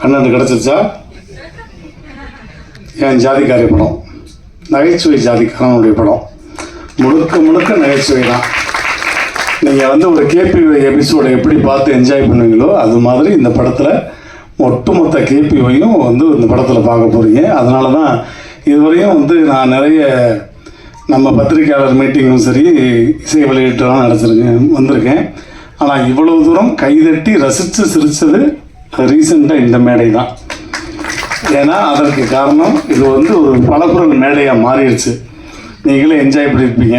கண்ணன் கிடச்சிருச்சா? என் ஜாதிக்காரி படம், நகைச்சுவை ஜாதிக்காரனுடைய படம், முழுக்க முழுக்க நகைச்சுவை தான். நீங்கள் வந்து ஒரு கேபிஒய் எபிசோடை எப்படி பார்த்து என்ஜாய் பண்ணுவீங்களோ அது மாதிரி இந்த படத்தில் ஒட்டுமொத்த கேபிஒயும் வந்து இந்த படத்தில் பார்க்க போகிறீங்க. அதனால தான் இதுவரையும் வந்து நான் நிறைய நம்ம பத்திரிகையாளர் மீட்டிங்கும் சரி, இசை வெளியீட்டெல்லாம் வந்திருக்கேன். ஆனால் இவ்வளவு தூரம் கைதட்டி ரசித்து சிரித்தது ரீசெண்டாக இந்த மேடை தான். ஏன்னா அதற்கு காரணம் இது வந்து ஒரு பலகுரல் மேடையாக மாறிடுச்சு. நீங்களே என்ஜாய் பண்ணியிருப்பீங்க.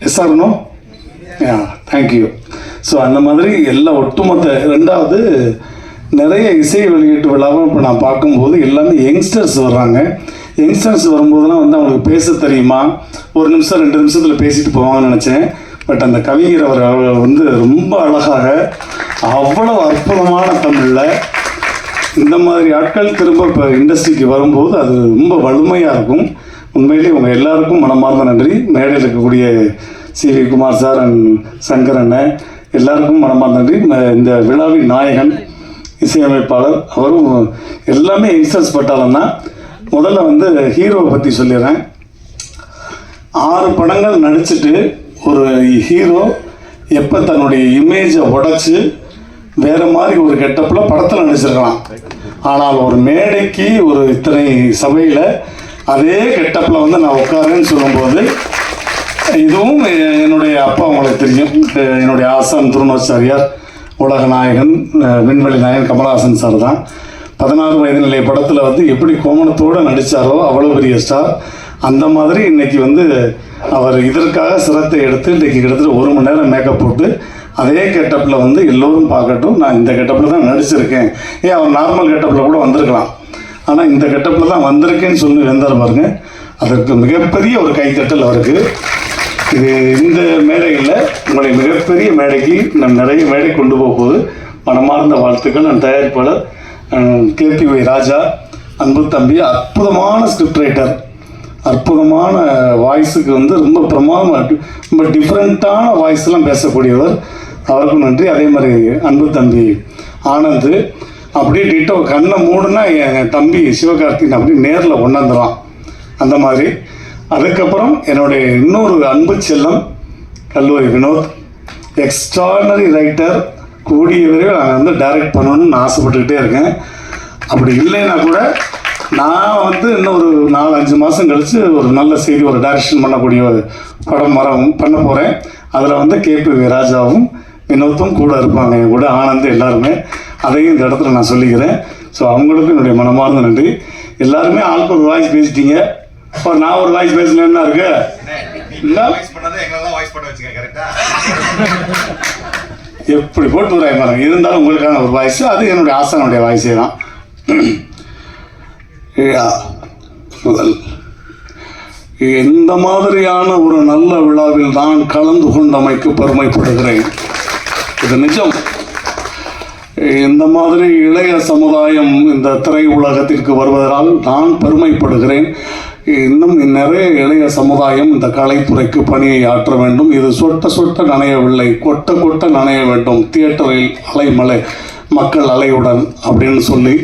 எஸ்ஆர்னோ தேங்க்யூ. ஸோ அந்த மாதிரி எல்லாம் ஒட்டுமொத்த. ரெண்டாவது, நிறைய இசை வெளியீட்டு விழாவை இப்போ நான் பார்க்கும்போது எல்லாமே யங்ஸ்டர்ஸ் வர்றாங்க. யங்ஸ்டர்ஸ் வரும்போதெல்லாம் வந்து அவங்களுக்கு பேச தெரியுமா, ஒரு நிமிஷம் 2 நிமிஷத்தில் பேசிட்டு போவாங்கன்னு நினச்சேன். பட் அந்த கவிஞர் அவர் வந்து ரொம்ப அழகாக அவ்வளோ அற்புதமான தமிழில் இந்த மாதிரி ஆட்கள் திரும்ப இப்போ இண்டஸ்ட்ரிக்கு வரும்போது அது ரொம்ப வலிமையாக இருக்கும். உண்மையிலே உங்கள் எல்லாருக்கும் மனமார்ந்த நன்றி. மேடையில் இருக்கக்கூடிய CV. Kumar sir and Shankar அண்ணன் எல்லாருக்கும் மனமார்ந்த நன்றி. இந்த விழாவின் நாயகன் இசையமைப்பாளர் அவரும் எல்லாமே யங்ஸ்டர்ஸ் பட்டாளம் தான். முதல்ல வந்து ஹீரோவை பற்றி சொல்லிடுறேன். 6 படங்கள் நடிச்சுட்டு ஒரு ஹீரோ எப்போ தன்னுடைய இமேஜை உடைச்சி வேறு மாதிரி ஒரு கெட்டப்பில் படத்தில் நடிச்சிருக்கலாம். ஆனால் ஒரு மேடைக்கு ஒரு இத்தனை சபையில் அதே கெட்டப்பில் வந்து நான் உட்காரேன்னு சொல்லும்போது, இதுவும் என்னுடைய அப்பா உங்களுக்கு தெரியும், என்னுடைய ஆசான் திருநாச்சாரியார், உலக நாயகன், விண்வெளி நாயகன் கமலஹாசன் சார் தான். 16 வயது நிலை படத்தில் வந்து எப்படி கோமணத்தோடு நடித்தாரோ அவ்வளோ பெரிய ஸ்டார். அந்த மாதிரி இன்றைக்கி வந்து அவர் இதற்காக சிரத்தை எடுத்து இன்றைக்கி கிட்டத்தட்ட 1 மணி நேரம் மேக்கப் போட்டு அதே கெட்டப்பில் வந்து எல்லோரும் பார்க்கட்டும், நான் இந்த கெட்டப்பில் தான் நடிச்சிருக்கேன். அவர் நார்மல் கெட்டப்பில் கூட வந்திருக்கலாம், ஆனால் இந்த கெட்டப்பில் தான் வந்திருக்கேன்னு சொல்லி வந்தார் பாருங்க. அதற்கு மிகப்பெரிய ஒரு கைத்தட்டல் அவருக்கு. இது இந்த மேடையில் உங்களை மிகப்பெரிய மேடைக்கு நான் நிறைய மேடை கொண்டு போகும்போது மனமார்ந்த வாழ்த்துக்கள். நான் தயாரிப்பாளர் கேபிஒய் ராஜா, அன்பு தம்பி, அற்புதமான ஸ்கிரிப்ட் ரைட்டர், அற்புதமான வாய்ஸுக்கு வந்து ரொம்ப பிரமாதமாக ரொம்ப டிஃப்ரெண்ட்டான வாய்ஸ்லாம் பேசக்கூடியவர். அவருக்கும் நன்றி. அதே மாதிரி அன்பு தம்பி ஆனந்த் அப்படியே டிட்டோ கண்ணை மூடுனா என் தம்பி சிவகார்த்திகன் அப்படி நேரில் கொண்டாந்துடுவான் அந்த மாதிரி. அதுக்கப்புறம் என்னுடைய இன்னொரு அன்பு செல்லம் கல்லூரி வினோத், எக்ஸ்ட்ரானரி ரைட்டர். கூடிய விரைவில் நான் வந்து டைரக்ட் பண்ணணும்னு நான் ஆசைப்பட்டுக்கிட்டே இருக்கேன். அப்படி இல்லைன்னா கூட நான் வந்து இன்னும் ஒரு 4-5 மாதம் கழித்து ஒரு நல்ல செய்தி, ஒரு டைரக்ஷன் பண்ணக்கூடிய படம் பண்ண போகிறேன். அதில் வந்து கேபிஒய் ராஜாவும் வினோத்தும் கூட இருப்பாங்க, என் கூட ஆனந்த் எல்லாருமே. அதையும் இந்த இடத்துல நான் சொல்லிக்கிறேன். ஸோ அவங்களுக்கும் என்னுடைய மனமார்ந்த நன்றி. எல்லாருமே ஆளுக்கு ஒரு வாய்ஸ் பேசிட்டீங்க. இப்போ நான் ஒரு வாய்ஸ் பேசலன்னா இருக்கு எப்படி போட்டு வராய் பாருங்க. இருந்தாலும் உங்களுக்கான ஒரு வாய்ஸ், அது என்னுடைய ஆசானுடைய வாய்ஸே தான். இந்த மாதிரியான ஒரு நல்ல விழாவில் நான் கலந்து கொண்டமைக்கு பெருமைப்படுகிறேன். இது நிஜம். இந்த மாதிரி இளைய சமுதாயம் இந்த திரை உலகத்திற்கு வருவதால் நான் பெருமைப்படுகிறேன். இன்னும் நிறைய இளைய சமுதாயம் இந்த கலைத்துறைக்கு பணியை ஆற்ற வேண்டும். இது சொட்ட சொட்ட நனையவில்லை, கொட்ட கொட்ட நனைய வேண்டும். தியேட்டரில் அலைமலை, மக்கள் அலையுடன் அப்படின்னு சொல்லி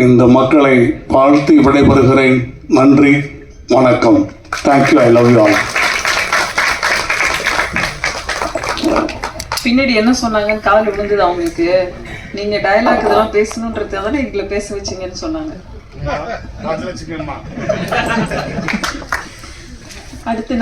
இந்த மக்களை வாழ்த்து விடைபெறுகிறேன். நன்றி, வணக்கம். Thank you. I love you all. பின்னாடி என்ன சொன்னாங்கன்னு காதல் விழுந்தது அவங்களுக்கு. நீங்க டயலாக் இதெல்லாம் பேசணுன்றதுக்காக தானே எங்களை பேச வச்சிங்கன்னு சொன்னாங்க. அடுத்து